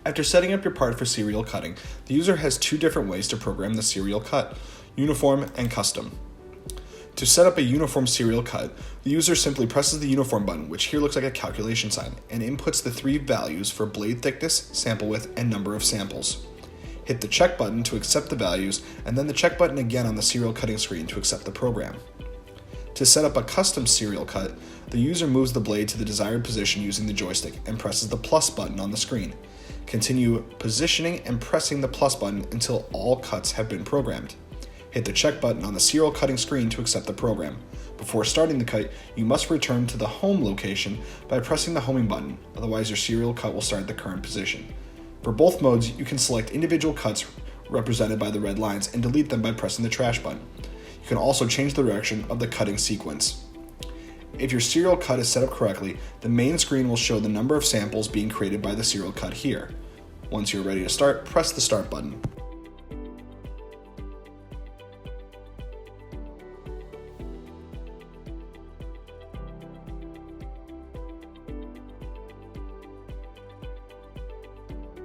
After setting up your part for serial cutting, the user has two different ways to program the serial cut: uniform and custom. To set up a uniform serial cut, the user simply presses the uniform button, which here looks like a calculation sign, and inputs the three values for blade thickness, sample width, and number of samples. Hit the check button to accept the values, and then the check button again on the serial cutting screen to accept the program. To set up a custom serial cut, the user moves the blade to the desired position using the joystick and presses the plus button on the screen. Continue positioning and pressing the plus button until all cuts have been programmed. Hit the check button on the serial cutting screen to accept the program. Before starting the cut, you must return to the home location by pressing the homing button, otherwise your serial cut will start at the current position. For both modes, you can select individual cuts represented by the red lines and delete them by pressing the trash button. You can also change the direction of the cutting sequence. If your serial cut is set up correctly, the main screen will show the number of samples being created by the serial cut here. Once you're ready to start, press the start button.